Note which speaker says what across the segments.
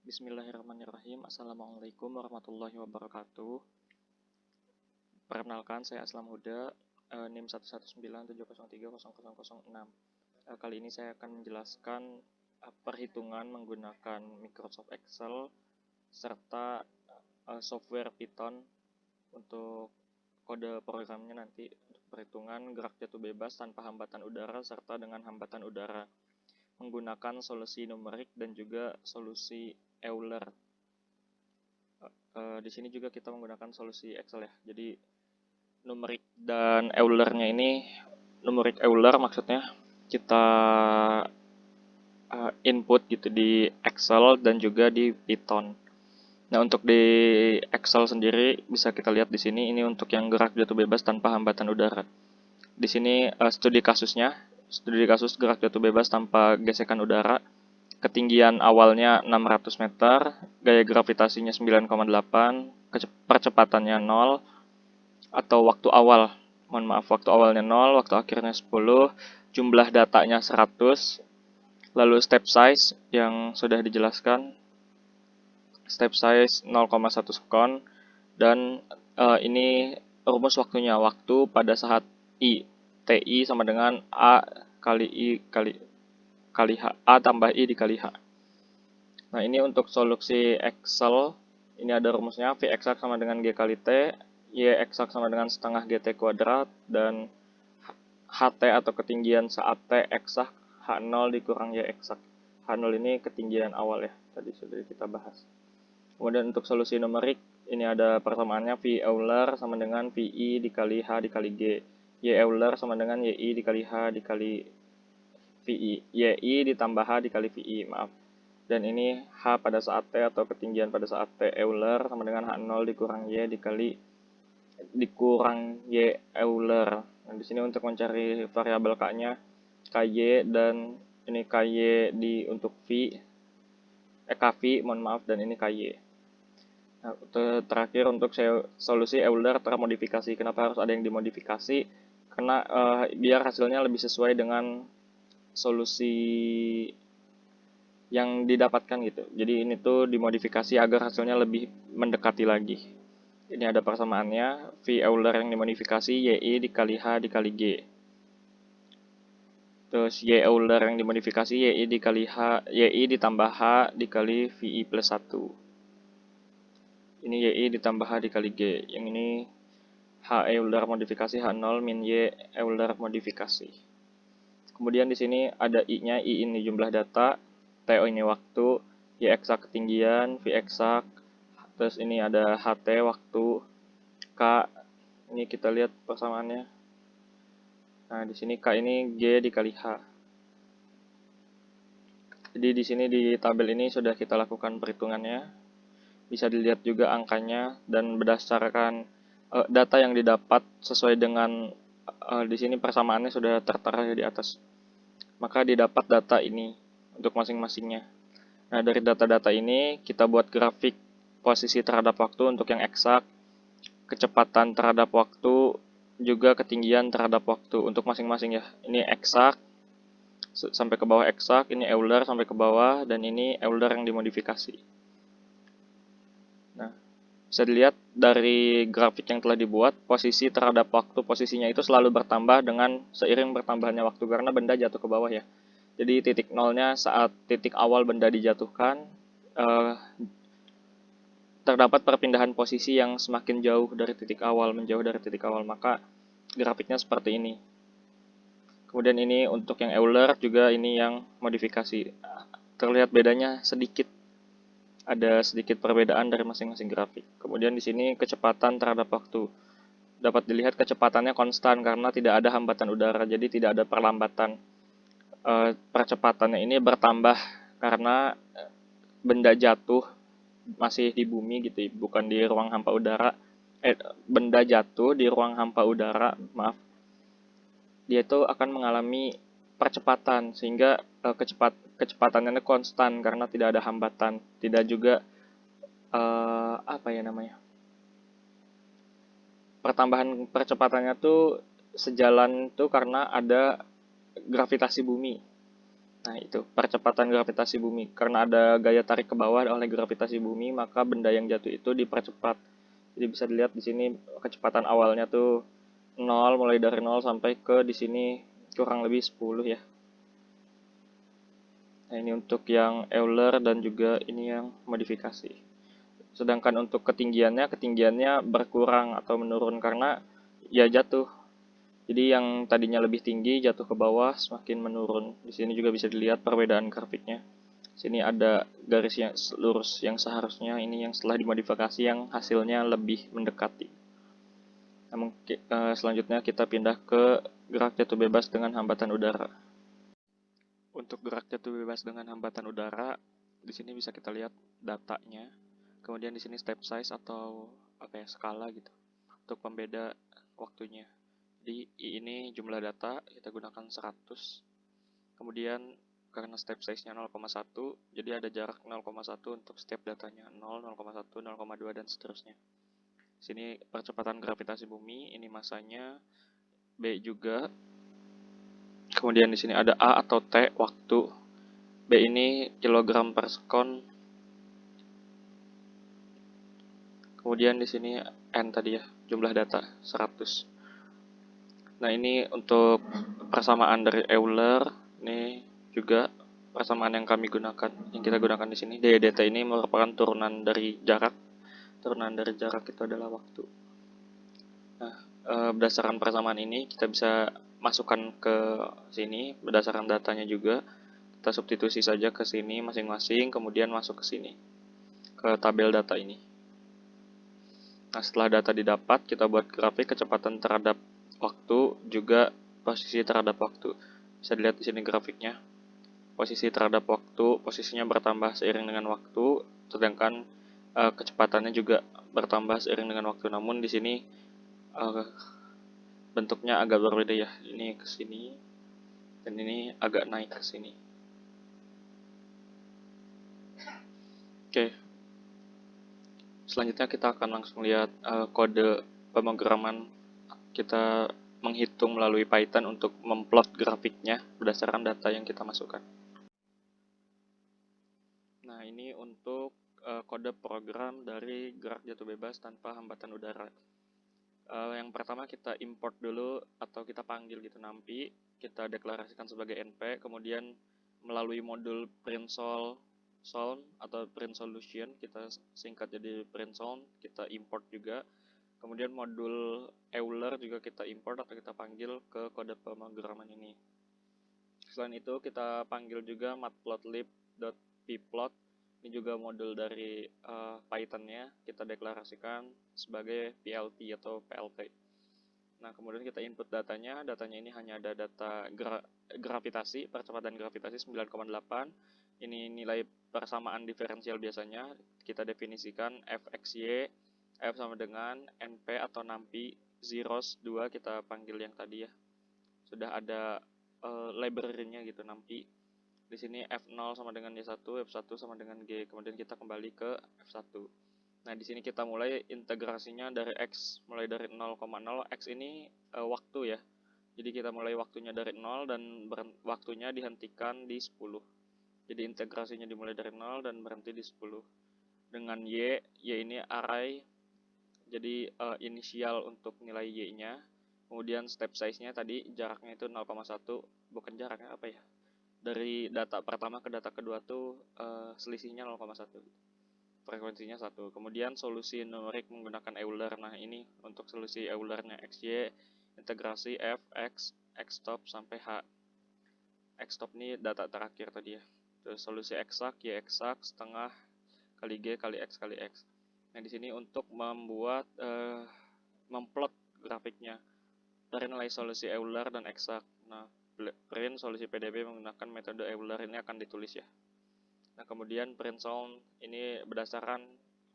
Speaker 1: Bismillahirrahmanirrahim. Assalamualaikum warahmatullahi wabarakatuh. Perkenalkan, saya Aslam Huda, NIM 11970300006. Kali ini saya akan menjelaskan perhitungan menggunakan Microsoft Excel serta software Python untuk kode programnya nanti untuk perhitungan gerak jatuh bebas tanpa hambatan udara serta dengan hambatan udara menggunakan solusi numerik dan juga solusi Euler. Di sini juga kita menggunakan solusi Excel ya. Jadi numerik dan Eulernya ini, numerik Euler maksudnya kita input gitu di Excel dan juga di Python. Nah, untuk di Excel sendiri bisa kita lihat di sini, ini untuk yang gerak jatuh bebas tanpa hambatan udara. Di sini studi kasus gerak jatuh bebas tanpa gesekan udara. Ketinggian awalnya 600 meter, gaya gravitasinya 9,8, percepatannya 0, atau waktu awalnya 0, waktu akhirnya 10, jumlah datanya 100, lalu step size yang sudah dijelaskan, step size 0,1 sekon, dan ini rumus waktunya, waktu pada saat I, TI sama dengan A kali I kali H, A tambah I dikali H. Nah, ini untuk solusi Excel, ini ada rumusnya, V eksak sama dengan G kali T, Y eksak sama dengan setengah GT kuadrat, dan HT atau ketinggian saat T eksak, H0 dikurang Y eksak. H0 ini ketinggian awal ya, tadi sudah kita bahas. Kemudian untuk solusi numerik, ini ada persamaannya V Euler sama dengan VI dikali H dikali G. Y Euler sama dengan YI dikali H dikali VI. YI ditambah H dikali VI, maaf. Dan ini H pada saat T atau ketinggian pada saat T Euler sama dengan H0 dikurang Y dikurang Y Euler. Nah, di sini untuk mencari variabel K-nya KY, dan ini KY untuk KV, mohon maaf, dan ini KY. Nah, terakhir untuk solusi Euler termodifikasi. Kenapa harus ada yang dimodifikasi? Karena biar hasilnya lebih sesuai dengan solusi yang didapatkan gitu. Jadi ini tuh dimodifikasi agar hasilnya lebih mendekati lagi. Ini ada persamaannya, V Euler yang dimodifikasi YI dikali H dikali G. Terus Y Euler yang dimodifikasi YI dikali H, YI ditambah H dikali VI plus 1. Ini YI ditambah H dikali G. Yang ini H Euler modifikasi H0 min Y Euler modifikasi. Kemudian di sini ada I-nya, I ini jumlah data, TO ini waktu, Y eksak ketinggian, V eksak, terus ini ada HT waktu, K ini kita lihat persamaannya. Nah, di sini K ini G dikali H. Jadi di sini di tabel ini sudah kita lakukan perhitungannya. Bisa dilihat juga angkanya, dan berdasarkan data yang didapat sesuai dengan di sini persamaannya sudah tertera di atas. Maka didapat data ini untuk masing-masingnya. Nah, dari data-data ini kita buat grafik posisi terhadap waktu untuk yang eksak, kecepatan terhadap waktu, juga ketinggian terhadap waktu untuk masing-masing ya. Ini eksak sampai ke bawah eksak, ini Euler sampai ke bawah, dan ini Euler yang dimodifikasi. Nah, bisa dilihat dari grafik yang telah dibuat, posisi terhadap waktu, posisinya itu selalu bertambah dengan seiring bertambahnya waktu karena benda jatuh ke bawah ya. Jadi titik nolnya saat titik awal benda dijatuhkan, terdapat perpindahan posisi yang semakin jauh dari titik awal, menjauh dari titik awal, maka grafiknya seperti ini. Kemudian ini untuk yang Euler, juga ini yang modifikasi. Terlihat bedanya sedikit. Ada sedikit perbedaan dari masing-masing grafik. Kemudian di sini kecepatan terhadap waktu. Dapat dilihat kecepatannya konstan karena tidak ada hambatan udara, jadi tidak ada perlambatan. Percepatannya ini bertambah karena benda jatuh masih di bumi gitu, bukan di ruang hampa udara. Benda jatuh di ruang hampa udara, maaf. Dia itu akan mengalami percepatan sehingga kecepatannya konstan karena tidak ada hambatan, tidak juga pertambahan percepatannya tuh sejalan tuh karena ada gravitasi bumi. Nah, itu percepatan gravitasi bumi. Karena ada gaya tarik ke bawah oleh gravitasi bumi, maka benda yang jatuh itu dipercepat. Jadi bisa dilihat di sini kecepatan awalnya tuh 0, mulai dari 0 sampai ke di sini kurang lebih 10 ya. Nah, ini untuk yang Euler dan juga ini yang modifikasi. Sedangkan untuk ketinggiannya berkurang atau menurun karena ya jatuh. Jadi yang tadinya lebih tinggi jatuh ke bawah semakin menurun. Di sini juga bisa dilihat perbedaan grafiknya. Sini ada garis yang lurus yang seharusnya ini yang setelah dimodifikasi yang hasilnya lebih mendekati. Namun selanjutnya kita pindah ke gerak jatuh bebas dengan hambatan udara. Untuk gerak jatuh bebas dengan hambatan udara, di sini bisa kita lihat datanya. Kemudian di sini step size atau apa ya, skala gitu untuk pembeda waktunya. Jadi ini jumlah data kita gunakan 100. Kemudian karena step size-nya 0,1, jadi ada jarak 0,1 untuk step datanya 0, 0,1, 0,2 dan seterusnya. Sini percepatan gravitasi bumi, ini masanya, B juga. Kemudian di sini ada A atau T waktu. B ini kilogram per sekon. Kemudian di sini N tadi ya, jumlah data 100. Nah, ini untuk persamaan dari Euler, ini juga persamaan yang kita gunakan di sini. ddt ini merupakan turunan dari jarak. Turunan dari jarak itu adalah waktu. Nah, berdasarkan persamaan ini kita bisa masukkan ke sini berdasarkan datanya juga. Kita substitusi saja ke sini masing-masing, kemudian masuk ke sini, ke tabel data ini. Nah, setelah data didapat, kita buat grafik kecepatan terhadap waktu, juga posisi terhadap waktu. Bisa dilihat di sini grafiknya. Posisi terhadap waktu, posisinya bertambah seiring dengan waktu, sedangkan kecepatannya juga bertambah seiring dengan waktu. Namun di sini bentuknya agak berbeda ya. Ini ke sini, dan ini agak naik ke sini. Oke. Selanjutnya kita akan langsung lihat kode pemrograman. Kita menghitung melalui Python untuk memplot grafiknya berdasarkan data yang kita masukkan. Nah, ini untuk kode program dari gerak jatuh bebas tanpa hambatan udara. Yang pertama kita import dulu atau kita panggil gitu NumPy, kita deklarasikan sebagai np, kemudian melalui modul printsol atau print solution, kita singkat jadi printsol, kita import juga. Kemudian modul Euler juga kita import atau kita panggil ke kode pemrograman ini. Selain itu kita panggil juga matplotlib.pplot. Ini juga modul dari Python-nya, kita deklarasikan sebagai PLT atau PLT. Nah, kemudian kita input datanya ini hanya ada data gravitasi, percepatan gravitasi 9,8. Ini nilai persamaan diferensial biasanya, kita definisikan fxy, f sama dengan np atau numpy zeros 2, kita panggil yang tadi ya. Sudah ada library-nya gitu numpy. Di sini f0 sama dengan y1, f1 sama dengan g. Kemudian kita kembali ke f1. Nah, di sini kita mulai integrasinya dari x, mulai dari 0,0. X ini waktu ya. Jadi kita mulai waktunya dari 0 dan waktunya dihentikan di 10. Jadi integrasinya dimulai dari 0 dan berhenti di 10. Dengan y ini array, jadi inisial untuk nilai y-nya. Kemudian step size-nya tadi jaraknya itu 0,1, bukan jaraknya apa ya? Dari data pertama ke data kedua tuh selisihnya 0,1. Frekuensinya 1. Kemudian solusi numerik menggunakan Euler. Nah, ini untuk solusi Eulernya xy, integrasi f, x, xstop sampai h. Xstop ini data terakhir tadi ya. Terus solusi eksak, y eksak, setengah kali g kali x kali x. Nah, di sini untuk membuat memplot grafiknya dari nilai solusi Euler dan eksak. Nah, print solusi PDB menggunakan metode Euler ini akan ditulis ya. Nah, kemudian print sound ini berdasarkan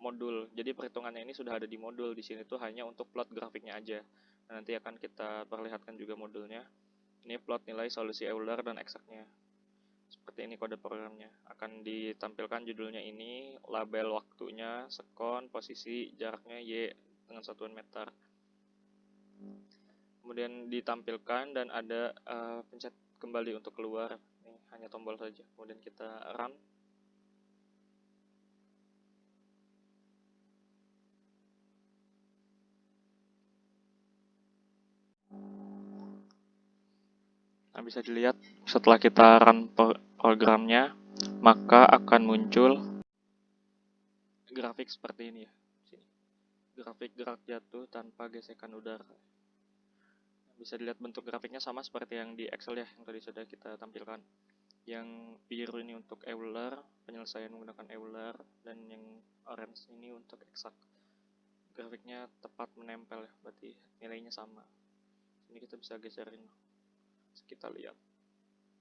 Speaker 1: modul. Jadi perhitungannya ini sudah ada di modul. Di sini tuh hanya untuk plot grafiknya aja. Nah, nanti akan kita perlihatkan juga modulnya. Ini plot nilai solusi Euler dan eksaknya. Seperti ini kode programnya. Akan ditampilkan judulnya ini, label waktunya, sekon, posisi, jaraknya y dengan satuan meter. Kemudian ditampilkan dan ada pencet kembali untuk keluar. Ini hanya tombol saja, kemudian kita run. Nah, bisa dilihat setelah kita run programnya, maka akan muncul grafik seperti ini ya. Sini. Grafik gerak jatuh tanpa gesekan udara. Bisa dilihat bentuk grafiknya sama seperti yang di Excel ya, yang tadi sudah kita tampilkan. Yang biru ini untuk Euler, penyelesaian menggunakan Euler, dan yang orange ini untuk exact. Grafiknya tepat menempel ya, berarti nilainya sama. Ini kita bisa geserin. Kita lihat.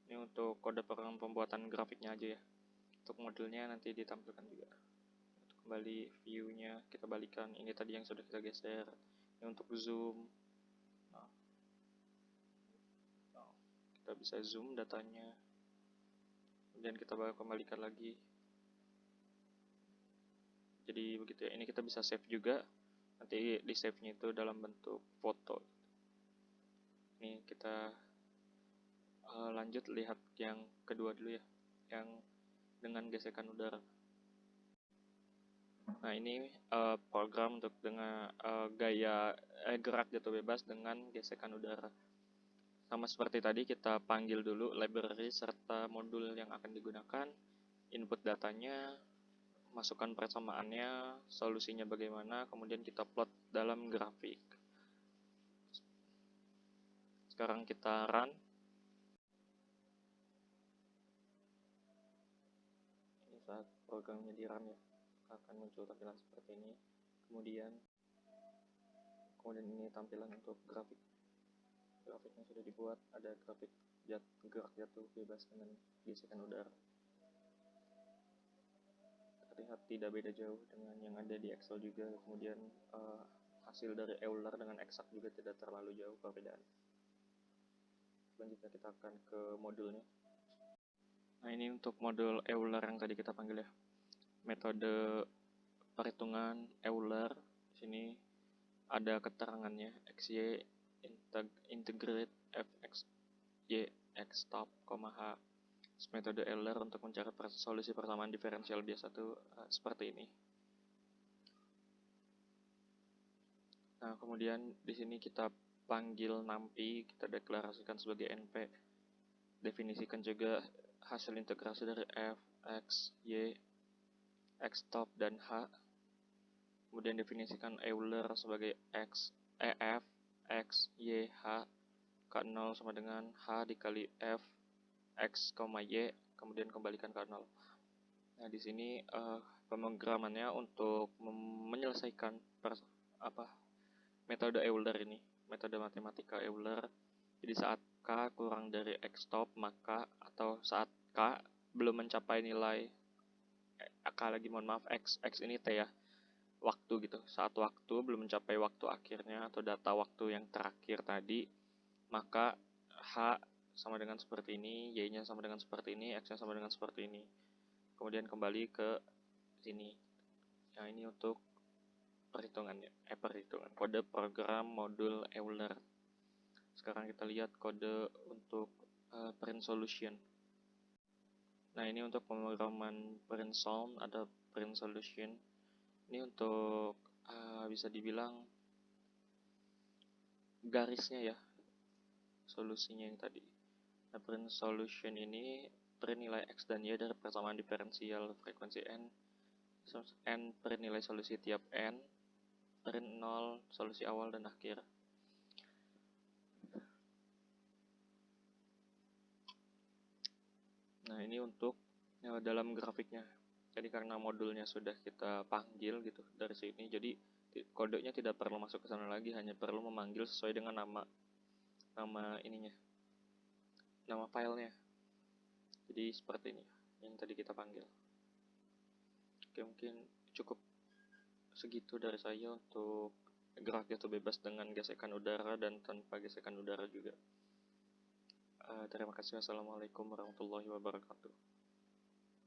Speaker 1: Ini untuk kode program pembuatan grafiknya aja ya. Untuk modelnya nanti ditampilkan juga. Untuk kembali view-nya kita balikan. Ini tadi yang sudah kita geser. Ini untuk zoom. Nah, kita bisa zoom datanya. Kemudian kita bakal kembalikan lagi. Jadi begitu ya. Ini kita bisa save juga. Nanti di save-nya itu dalam bentuk foto. Ini kita lanjut lihat yang kedua dulu ya. Yang dengan gesekan udara. Nah, ini program untuk dengan gaya gerak jatuh bebas dengan gesekan udara. Sama seperti tadi, kita panggil dulu library serta modul yang akan digunakan, input datanya, masukkan persamaannya, solusinya bagaimana, kemudian kita plot dalam grafik. Sekarang kita run. Ini saat programnya di run ya, akan muncul tampilan seperti ini. Kemudian ini tampilan untuk grafik. Grafiknya sudah dibuat, ada grafik gerak jatuh bebas dengan gesekan udara. Terlihat tidak beda jauh dengan yang ada di Excel juga. Kemudian hasil dari Euler dengan exact juga tidak terlalu jauh perbedaan. Selanjutnya kita akan ke modulnya. Nah, ini untuk modul Euler yang tadi kita panggil ya. Metode perhitungan Euler. Di sini ada keterangannya, XY integrate fx y x stop, h. Metode Euler untuk mencari solusi persamaan diferensial biasa itu seperti ini. Nah, kemudian di sini kita panggil NumPy, kita deklarasikan sebagai NP. Definisikan juga hasil integrasi dari f, x, y, x stop, dan h. Kemudian definisikan Euler sebagai f, x, y, h, K0 sama dengan h dikali f, x, y, kemudian kembalikan ke 0. Nah, di sini pemrogramannya untuk menyelesaikan metode Euler ini, metode matematika Euler. Jadi saat K kurang dari X stop, maka atau saat K belum mencapai nilai X ini T ya, waktu gitu. Saat waktu belum mencapai waktu akhirnya atau data waktu yang terakhir tadi, maka H sama dengan seperti ini, Y-nya sama dengan seperti ini, X-nya sama dengan seperti ini. Kemudian kembali ke sini. Yang ini untuk perhitungan kode program modul Euler. Sekarang kita lihat kode untuk print solution. Nah, ini untuk pemrograman print sound, ada print solution. Ini untuk bisa dibilang garisnya ya, solusinya yang tadi. Nah, print solution ini print nilai X dan Y dari persamaan diferensial frekuensi N, print nilai solusi tiap N, print 0 solusi awal dan akhir. Nah, ini untuk dalam grafiknya. Jadi karena modulnya sudah kita panggil gitu dari sini, jadi kodenya tidak perlu masuk ke sana lagi, hanya perlu memanggil sesuai dengan nama ininya, nama filenya. Jadi seperti ini yang tadi kita panggil. Oke, mungkin cukup segitu dari saya untuk gerak jatuh bebas dengan gesekan udara dan tanpa gesekan udara juga. Terima kasih. Wassalamualaikum warahmatullahi wabarakatuh.